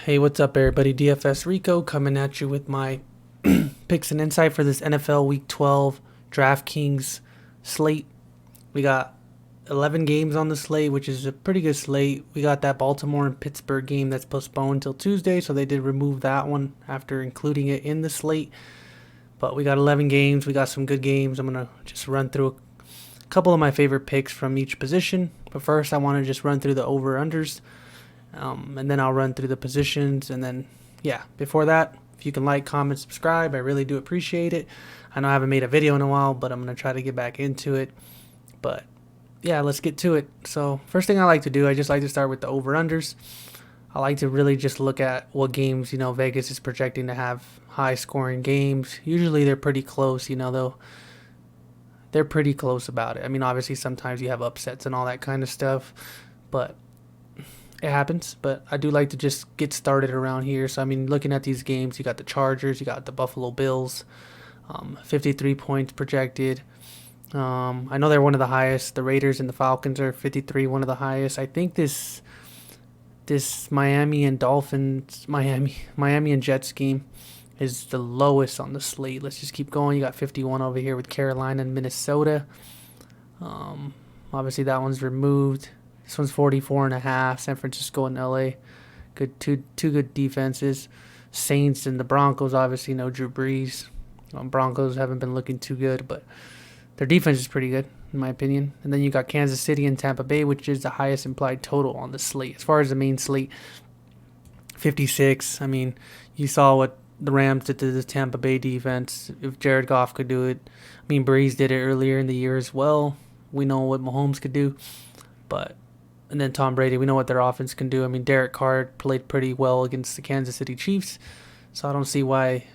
Hey, what's up, everybody? DFS Rico coming at you with my picks and insight for this NFL Week 12 Draftkings slate. We got 11 games on the slate, which is a pretty good slate. We got that Baltimore and Pittsburgh game that's postponed till Tuesday, so they did remove that one after including it in the slate. But we got 11 games. We got some good games. I'm going to just run through a couple of my favorite picks from each position. But first, I want to just run through the over-unders. And then I'll run through the positions, and then before that, if you can like, comment, subscribe, I really do appreciate it. I know I haven't made a video in a while, but I'm going to try to get back into it. But yeah, let's get to it. So first thing I like to do, I just like to start with the over-unders. I like to really just look at what games, Vegas is projecting to have high scoring games. Usually they're pretty close, they're pretty close about it. I mean, obviously sometimes you have upsets and all that kind of stuff, but it happens. But I do like to just get started around here. So, I mean, looking at these games, you got the Chargers, you got the Buffalo Bills, 53 points projected. I know they're one of the highest. The Raiders and the Falcons are 53, one of the highest. I think this Miami and Jets game is the lowest on the slate. Let's just keep going. You got 51 over here with Carolina and Minnesota. Obviously that one's removed. This one's 44.5. San Francisco and LA. Good two good defenses. Saints and the Broncos, obviously no Drew Brees. Broncos haven't been looking too good, but their defense is pretty good, in my opinion. And then you got Kansas City and Tampa Bay, which is the highest implied total on the slate. As far as the main slate, 56. I mean, you saw what the Rams did to the Tampa Bay defense. If Jared Goff could do it. I mean, Breeze did it earlier in the year as well. We know what Mahomes could do. And then Tom Brady, we know what their offense can do. I mean, Derek Carr played pretty well against the Kansas City Chiefs. So I don't see why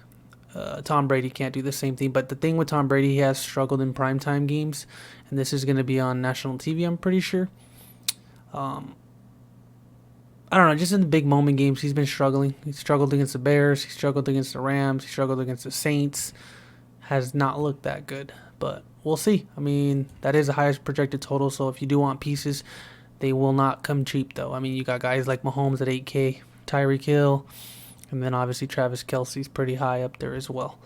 Tom Brady can't do the same thing. But the thing with Tom Brady, he has struggled in primetime games. And this is going to be on national TV, I'm pretty sure. I don't know, just in the big moment games, he's been struggling. He struggled against the Bears. He struggled against the Rams. He struggled against the Saints. Has not looked that good. But we'll see. I mean, that is the highest projected total. So if you do want pieces, they will not come cheap, though. I mean, you got guys like Mahomes at 8K, Tyreek Hill, and then obviously Travis Kelce's pretty high up there as well.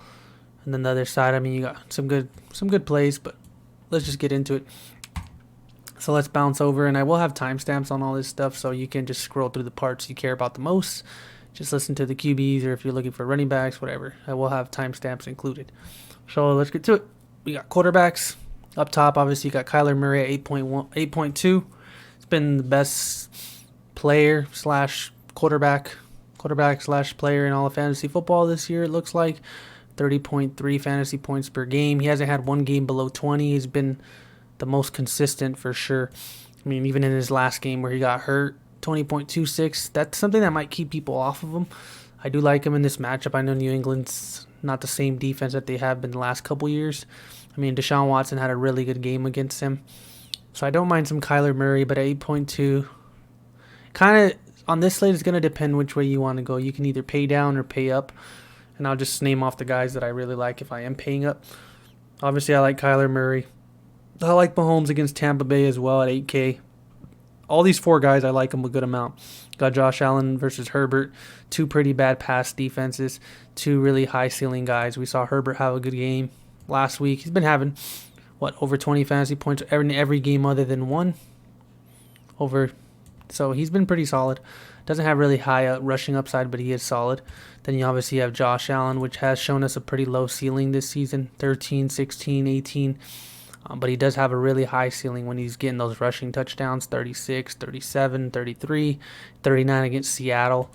And then the other side, I mean, you got some good plays, but let's just get into it. So let's bounce over, and I will have timestamps on all this stuff, so you can just scroll through the parts you care about the most. Just listen to the QBs, or if you're looking for running backs, whatever. I will have timestamps included. So let's get to it. We got quarterbacks. Up top, obviously, you got Kyler Murray at 8.2. Been the best player slash quarterback slash player in all of fantasy football this year, it looks like. 30.3 fantasy points per game. He hasn't had one game below 20. He's been the most consistent for sure. I mean, even in his last game where he got hurt, 20.26. That's something that might keep people off of him. I do like him in this matchup. I know New England's not the same defense that they have been the last couple years. I mean, Deshaun Watson had a really good game against him. So I don't mind some Kyler Murray, but at 8.2, kind of on this slate, it's going to depend which way you want to go. You can either pay down or pay up, and I'll just name off the guys that I really like if I am paying up. Obviously, I like Kyler Murray. I like Mahomes against Tampa Bay as well at 8K. All these four guys, I like them a good amount. Got Josh Allen versus Herbert, two pretty bad pass defenses, two really high ceiling guys. We saw Herbert have a good game last week. He's been having over 20 fantasy points every game other than one. So he's been pretty solid. Doesn't have really high rushing upside, but he is solid. Then you obviously have Josh Allen, which has shown us a pretty low ceiling this season, 13, 16, 18. But he does have a really high ceiling when he's getting those rushing touchdowns, 36, 37, 33, 39 against Seattle.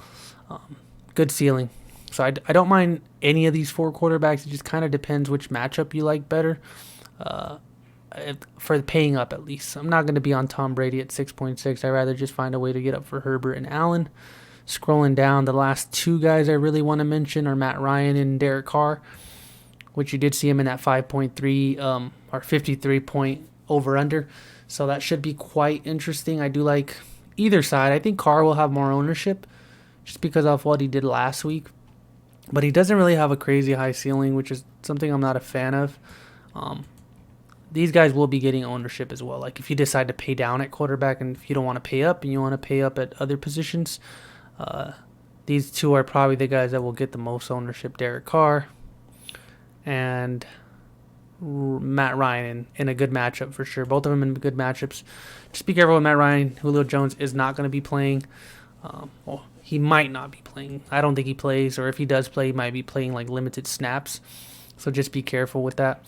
Good ceiling. So I don't mind any of these four quarterbacks. It just kind of depends which matchup you like better. For paying up at least. I'm not going to be on Tom Brady at 6.6. I'd rather just find a way to get up for Herbert and Allen. Scrolling down, the last two guys I really want to mention are Matt Ryan and Derek Carr, which you did see him in that 5.3 or 53 point over-under. So that should be quite interesting. I do like either side. I think Carr will have more ownership just because of what he did last week. But he doesn't really have a crazy high ceiling, which is something I'm not a fan of. These guys will be getting ownership as well. Like if you decide to pay down at quarterback and if you don't want to pay up and you want to pay up at other positions, These two are probably the guys that will get the most ownership. Derek Carr and Matt Ryan in a good matchup for sure. Both of them in good matchups. Just be careful with Matt Ryan. Julio Jones is not going to be playing. Well, he might not be playing. I don't think he plays, or if he does play, he might be playing like limited snaps. So just be careful with that.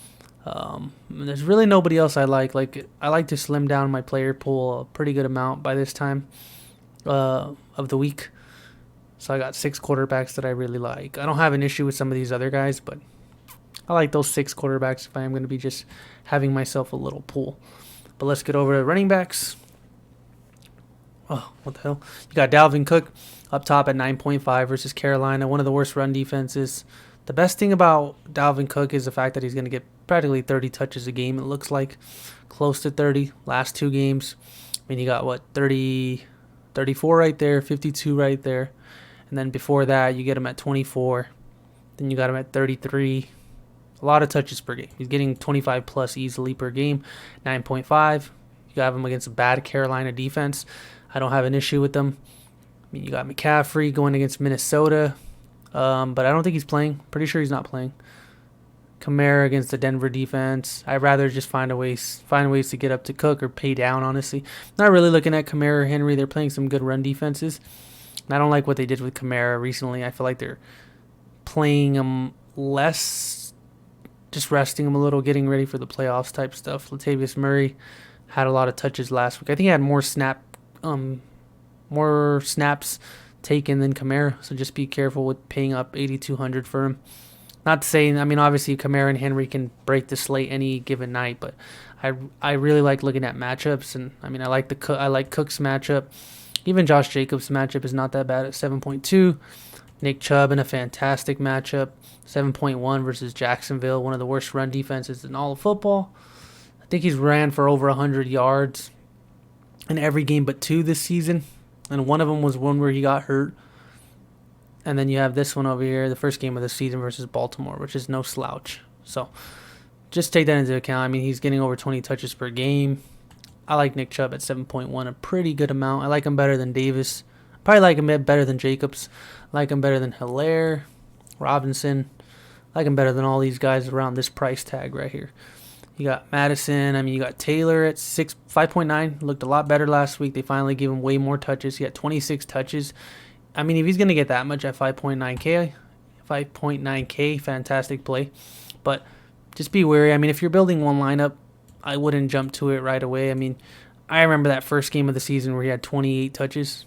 There's really nobody else I like. Like I like to slim down my player pool a pretty good amount by this time of the week. So I got 6 quarterbacks that I really like. I don't have an issue with some of these other guys, but I like those 6 quarterbacks if I am going to be just having myself a little pool. But let's get over to running backs. Oh, what the hell? You got Dalvin Cook up top at 9.5 versus Carolina, one of the worst run defenses. The best thing about Dalvin Cook is the fact that he's going to get practically 30 touches a game, it looks like. Close to 30 last 2 games. I mean, you got, 34 right there, 52 right there. And then before that, you get him at 24. Then you got him at 33. A lot of touches per game. He's getting 25 plus easily per game. 9.5. You got him against a bad Carolina defense. I don't have an issue with them. I mean, you got McCaffrey going against Minnesota. But I don't think he's playing. Pretty sure he's not playing. Kamara against the Denver defense. I'd rather just find ways to get up to Cook or pay down, honestly. Not really looking at Kamara or Henry. They're playing some good run defenses. I don't like what they did with Kamara recently. I feel like they're playing him less, just resting him a little, getting ready for the playoffs type stuff. Latavius Murray had a lot of touches last week. I think he had more snaps taken than Kamara, so just be careful with paying up $8,200 for him. Not to say, I mean, obviously Kamara and Henry can break the slate any given night, but I really like looking at matchups, and I mean I like Cook's matchup. Even Josh Jacobs' matchup is not that bad at 7.2. Nick Chubb in a fantastic matchup, 7.1 versus Jacksonville, one of the worst run defenses in all of football. I think he's ran for over 100 yards in every game but 2 this season, and one of them was one where he got hurt. And then you have this one over here, the first game of the season versus Baltimore, which is no slouch. So just take that into account. I mean, he's getting over 20 touches per game. I like Nick Chubb at 7.1, a pretty good amount. I like him better than Davis. Probably like him better than Jacobs. I like him better than Hilaire, Robinson. I like him better than all these guys around this price tag right here. You got Madison. I mean, you got Taylor at 5.9. Looked a lot better last week. They finally gave him way more touches. He had 26 touches. I mean, if he's going to get that much at 5.9K, fantastic play. But just be wary. I mean, if you're building one lineup, I wouldn't jump to it right away. I mean, I remember that first game of the season where he had 28 touches.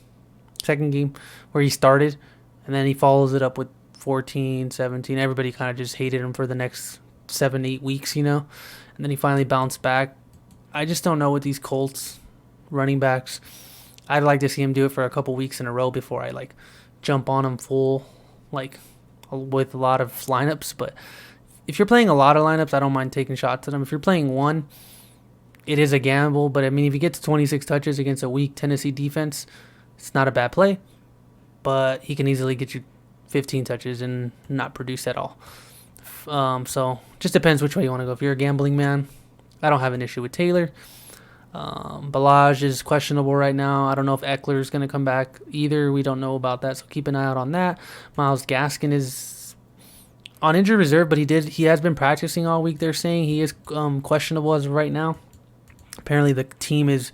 Second game where he started, and then he follows it up with 14, 17. Everybody kind of just hated him for the next 7-8 weeks, And then he finally bounced back. I just don't know with these Colts running backs. I'd like to see him do it for a couple weeks in a row before I, jump on him full, with a lot of lineups. But if you're playing a lot of lineups, I don't mind taking shots at him. If you're playing one, it is a gamble. But, I mean, if he gets 26 touches against a weak Tennessee defense, it's not a bad play. But he can easily get you 15 touches and not produce at all. So, just depends which way you want to go. If you're a gambling man, I don't have an issue with Taylor. Balaj is questionable right now. I don't know if Eckler is going to come back either. We don't know about that, so keep an eye out on that. Myles Gaskin is on injured reserve, but he has been practicing all week. They're saying he is questionable as of right now. Apparently, the team is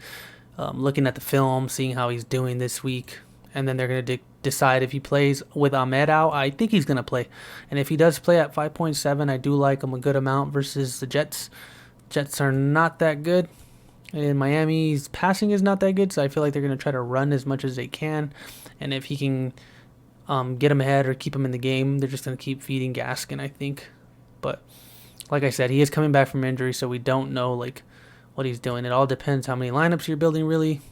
looking at the film, seeing how he's doing this week, and then they're going to decide if he plays. With Ahmed out, I think he's going to play, and if he does play at 5.7, I do like him a good amount versus the Jets. Jets are not that good. In Miami's passing is not that good, so I feel like they're going to try to run as much as they can. And if he can get him ahead or keep him in the game, they're just going to keep feeding Gaskin, I think. But like I said, he is coming back from injury, so we don't know what he's doing. It all depends how many lineups you're building, really.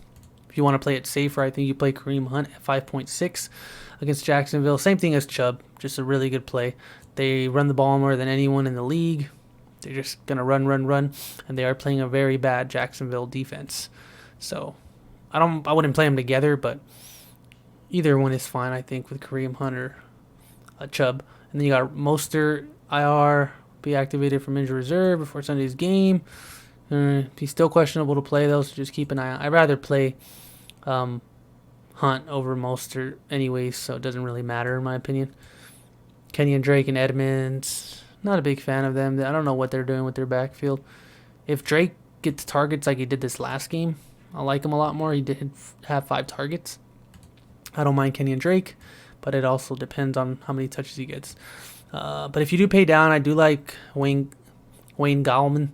If you want to play it safer, I think you play Kareem Hunt at 5.6 against Jacksonville. Same thing as Chubb, just a really good play. They run the ball more than anyone in the league. They're just going to run, and they are playing a very bad Jacksonville defense. So I wouldn't play them together, but either one is fine, I think, with Kareem Hunt or Chubb. And then you got Mostert, IR, be activated from injured reserve before Sunday's game. He's still questionable to play, though, so just keep an eye out. I'd rather play Hunt Hunt over Mostert anyways, so it doesn't really matter in my opinion. Kenyon Drake and Edmonds, not a big fan of them. I don't know what they're doing with their backfield. If Drake gets targets like he did this last game, I like him a lot more. He did have 5 targets. I don't mind Kenyon Drake, but it also depends on how many touches he gets. But if you do pay down, I do like Wayne Gallman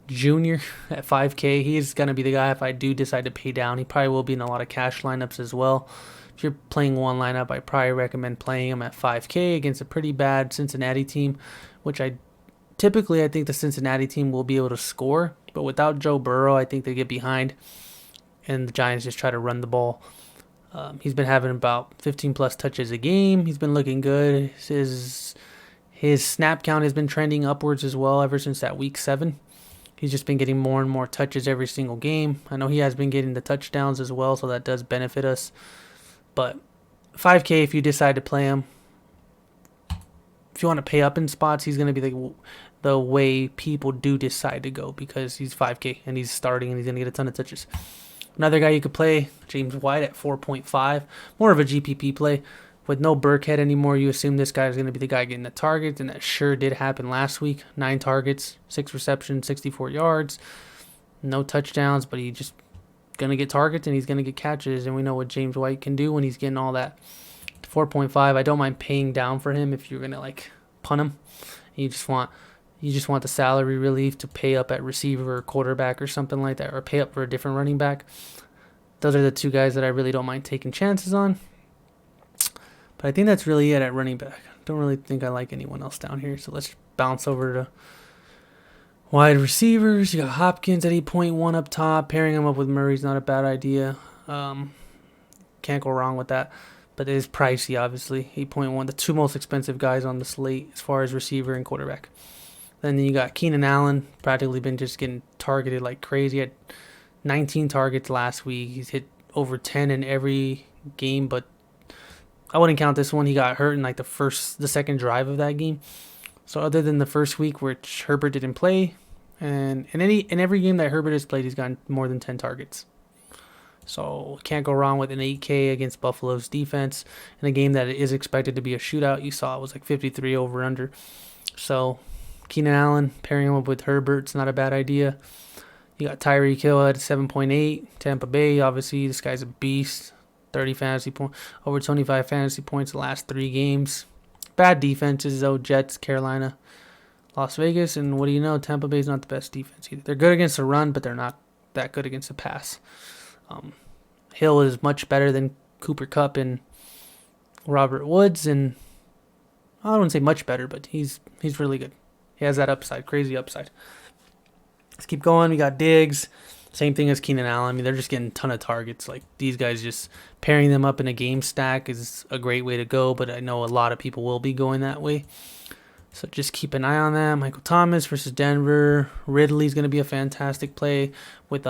Jr. at 5K. He is going to be the guy if I do decide to pay down. He probably will be in a lot of cash lineups as well. If you're playing one lineup, I probably recommend playing him at 5K against a pretty bad Cincinnati team, which I think the Cincinnati team will be able to score. But without Joe Burrow, I think they get behind, and the Giants just try to run the ball. He's been having about 15 plus touches a game. He's been looking good. His snap count has been trending upwards as well ever since that week 7. He's just been getting more and more touches every single game. I know he has been getting the touchdowns as well, so that does benefit us. But 5K if you decide to play him. If you want to pay up in spots, he's going to be the way people do decide to go because he's 5K and he's starting and he's going to get a ton of touches. Another guy you could play, James White at 4.5. More of a GPP play. With no Burkhead anymore, you assume this guy is going to be the guy getting the targets, and that sure did happen last week. 9 targets, 6 receptions, 64 yards. No touchdowns, but he's just going to get targets and he's going to get catches, and we know what James White can do when he's getting all that. 4.5, I don't mind paying down for him if you're going to punt him. You just want the salary relief to pay up at receiver or quarterback or something like that, or pay up for a different running back. Those are the 2 guys that I really don't mind taking chances on. But I think that's really it at running back. Don't really think I like anyone else down here. So let's bounce over to wide receivers. You got Hopkins at 8.1 up top. Pairing him up with Murray's not a bad idea. Can't go wrong with that. But it is pricey, obviously. 8.1, the 2 most expensive guys on the slate as far as receiver and quarterback. Then you got Keenan Allen, practically been just getting targeted like crazy. He had 19 targets last week. He's hit over 10 in every game, but I wouldn't count this one. He got hurt in the second drive of that game. So other than the first week, which Herbert didn't play, and in every game that Herbert has played, he's gotten more than 10 targets. So can't go wrong with an 8K against Buffalo's defense in a game that is expected to be a shootout. You saw it was 53 over under. So Keenan Allen pairing him up with Herbert, it's not a bad idea. You got Tyreek Hill at 7.8. Tampa Bay, obviously, this guy's a beast. 30 fantasy points, over 25 fantasy points the last 3 games. Bad defenses though: Jets, Carolina, Las Vegas, and what do you know? Tampa Bay's not the best defense either. They're good against the run, but they're not that good against the pass. Hill is much better than Cooper Kupp and Robert Woods, and I wouldn't say much better, but he's really good. He has that upside, crazy upside. Let's keep going. We got Diggs. Same thing as Keenan Allen. I mean, they're just getting a ton of targets. These guys, just pairing them up in a game stack is a great way to go, but I know a lot of people will be going that way. So just keep an eye on that. Michael Thomas versus Denver. Ridley's going to be a fantastic play with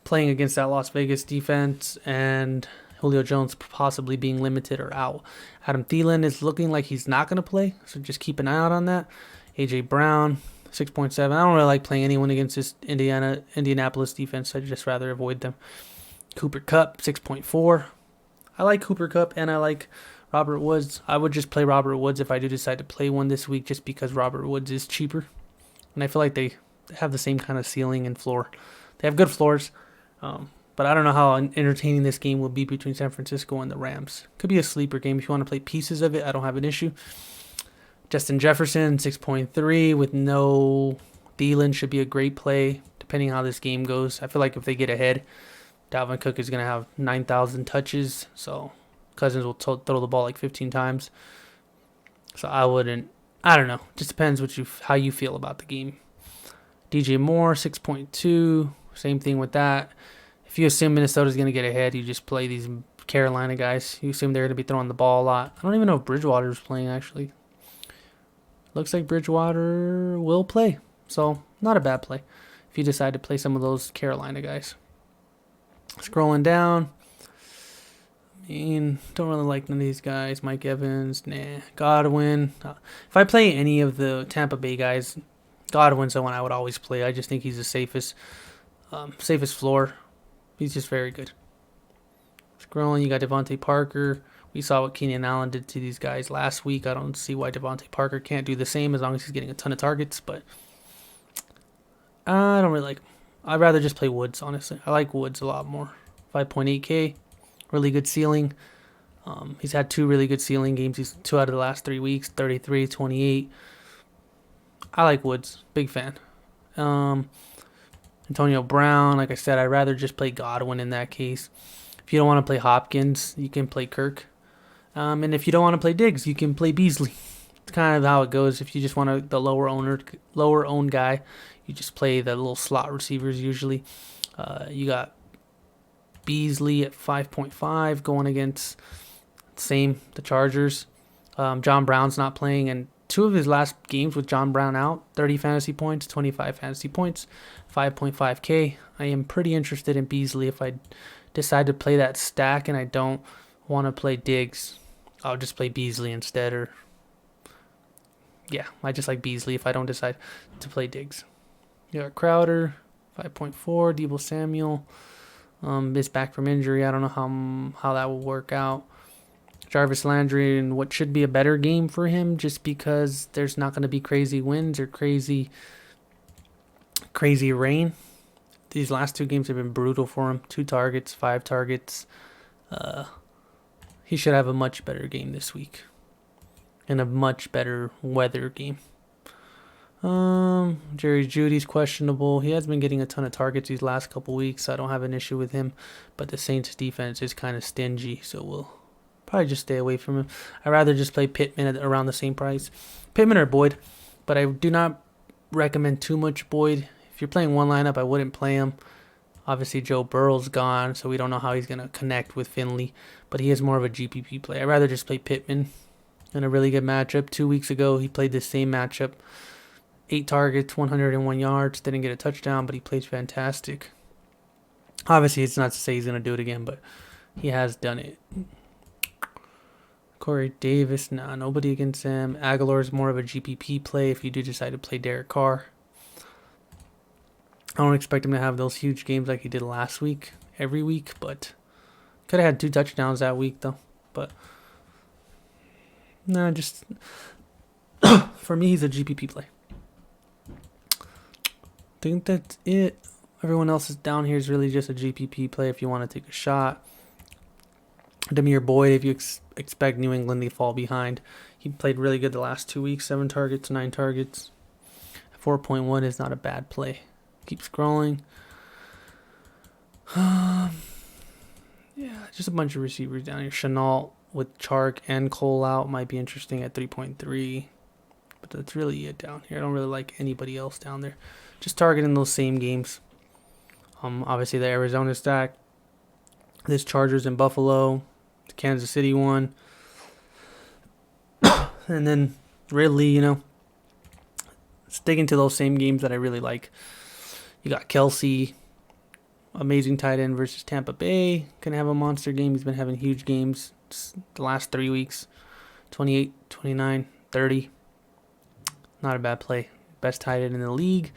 playing against that Las Vegas defense and Julio Jones possibly being limited or out. Adam Thielen is looking like he's not going to play, so just keep an eye out on that. A.J. Brown, 6.7. I don't really like playing anyone against this Indianapolis defense. I'd just rather avoid them. Cooper Kupp, 6.4. I like Cooper Kupp and I like Robert Woods. I would just play Robert Woods if I do decide to play one this week, just because Robert Woods is cheaper. And I feel like they have the same kind of ceiling and floor. They have good floors. But I don't know how entertaining this game will be between San Francisco and the Rams. Could be a sleeper game. If you want to play pieces of it, I don't have an issue. Justin Jefferson, 6.3 with no Thielen should be a great play, depending how this game goes. I feel like if they get ahead, Dalvin Cook is going to have 9,000 touches, so Cousins will throw the ball 15 times. So I don't know. Just depends how you feel about the game. DJ Moore, 6.2. Same thing with that. If you assume Minnesota's going to get ahead, you just play these Carolina guys. You assume they're going to be throwing the ball a lot. I don't even know if Bridgewater's playing, actually. Looks like Bridgewater will play. So, not a bad play if you decide to play some of those Carolina guys. Scrolling down. Don't really like none of these guys. Mike Evans, nah. Godwin. If I play any of the Tampa Bay guys, Godwin's the one I would always play. I just think he's the safest floor. He's just very good. scrolling. You got Devontae Parker. We saw what Keenan Allen did to these guys last week. I don't see why Devontae Parker can't do the same as long as he's getting a ton of targets, but I don't really like him. I'd rather just play Woods, honestly. I like Woods a lot more. 5.8K, really good ceiling. He's had 2 really good ceiling games. He's 2 out of the last 3 weeks, 33, 28. I like Woods. Big fan. Antonio Brown, like I said, I'd rather just play Godwin in that case. If you don't want to play Hopkins, you can play Kirk. And if you don't want to play Diggs, you can play Beasley. It's kind of how it goes. If you just want the lower owned guy, you just play the little slot receivers usually. You got Beasley at 5.5 going against the Chargers. John Brown's not playing, and 2 of his last games with John Brown out, 30 fantasy points, 25 fantasy points, 5.5K. I am pretty interested in Beasley. If I decide to play that stack and I don't want to play Diggs, I'll just play Beasley instead. Or yeah, I just like Beasley if I don't decide to play Diggs. You got Crowder, 5.4, Deebo Samuel. Is back from injury. I don't know how that will work out. Jarvis Landry in what should be a better game for him, just because there's not going to be crazy winds or crazy rain. These last 2 games have been brutal for him. 2 targets, 5 targets. He should have a much better game this week, and a much better weather game. Jerry Judy's questionable. He has been getting a ton of targets these last couple weeks, so I don't have an issue with him. But the Saints defense is kind of stingy, so we'll probably just stay away from him. I'd rather just play Pittman at around the same price. Pittman or Boyd, but I do not recommend too much Boyd. If you're playing one lineup, I wouldn't play him. Obviously, Joe Burrow's gone, so we don't know how he's going to connect with Finley, but he is more of a GPP play. I'd rather just play Pittman in a really good matchup. 2 weeks ago, he played the same matchup. 8 targets, 101 yards, didn't get a touchdown, but he plays fantastic. Obviously, it's not to say he's going to do it again, but he has done it. Corey Davis, nobody against him. Aguilar is more of a GPP play if you do decide to play Derek Carr. I don't expect him to have those huge games like he did last week, every week, but could have had 2 touchdowns that week, though. But, no, just, for me, he's a GPP play. I think that's it. Everyone else is down here is really just a GPP play if you want to take a shot. Demir Boyd, if you expect New England to fall behind. He played really good the last 2 weeks. 7 targets, 9 targets. 4.1 is not a bad play. Keep scrolling. Yeah, just a bunch of receivers down here. Chenault with Chark and Cole out might be interesting at 3.3. But that's really it down here. I don't really like anybody else down there. Just targeting those same games. Obviously the Arizona stack. This Chargers in Buffalo. The Kansas City one. And then really, sticking to those same games that I really like. You got Kelsey, amazing tight end versus Tampa Bay. Can have a monster game. He's been having huge games the last 3 weeks. 28, 29, 30. Not a bad play. Best tight end in the league.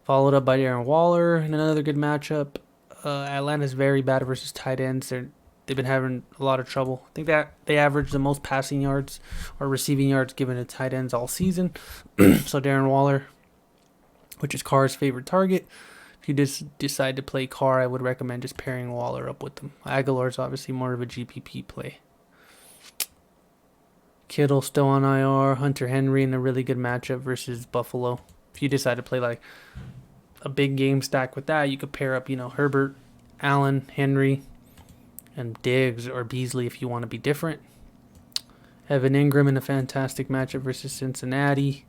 Followed up by Darren Waller in another good matchup. Atlanta's very bad versus tight ends. They've been having a lot of trouble. I think that they average the most passing yards or receiving yards given to tight ends all season. So Darren Waller, which is Carr's favorite target. If you just decide to play Carr, I would recommend just pairing Waller up with them. Aguilar's obviously more of a GPP play. Kittle still on IR. Hunter Henry in a really good matchup versus Buffalo. If you decide to play like a big game stack with that, you could pair up, Herbert, Allen, Henry, and Diggs or Beasley if you want to be different. Evan Ingram in a fantastic matchup versus Cincinnati.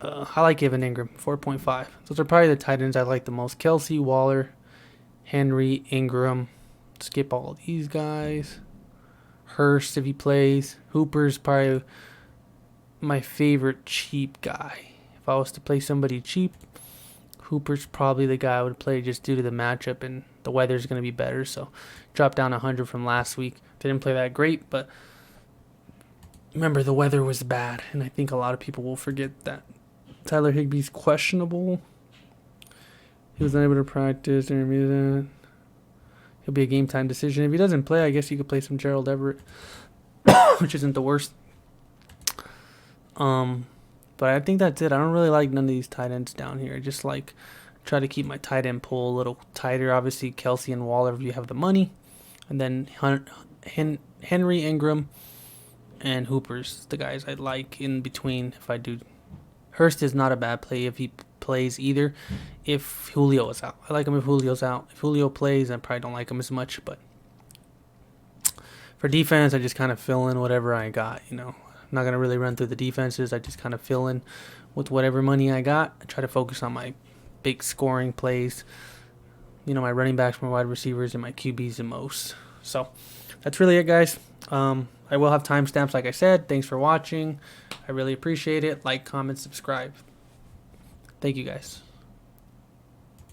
I like Evan Ingram, 4.5. Those are probably the tight ends I like the most. Kelsey, Waller, Henry, Ingram. Skip all of these guys. Hurst if he plays. Hooper's probably my favorite cheap guy. If I was to play somebody cheap, Hooper's probably the guy I would play just due to the matchup and the weather's going to be better. So dropped down 100 from last week. Didn't play that great, but remember the weather was bad, and I think a lot of people will forget that. Tyler Higbee's questionable. He was unable to practice. He'll be a game time decision. If he doesn't play, I guess you could play some Gerald Everett, which isn't the worst. But I think that's it. I don't really like none of these tight ends down here. Just like try to keep my tight end pool a little tighter. Obviously, Kelsey and Waller if you have the money, and then Henry, Ingram, and Hooper's the guys I like in between. If I do, Hurst is not a bad play if he plays either. If Julio is out, I like him if Julio's out. If Julio plays, I probably don't like him as much. But for defense, I just kind of fill in whatever I got. I'm not going to really run through the defenses. I just kind of fill in with whatever money I got. I try to focus on my big scoring plays, my running backs, my wide receivers, and my QBs the most. So that's really it, guys. I will have timestamps, like I said. Thanks for watching. I really appreciate it. Like, comment, subscribe. Thank you, guys.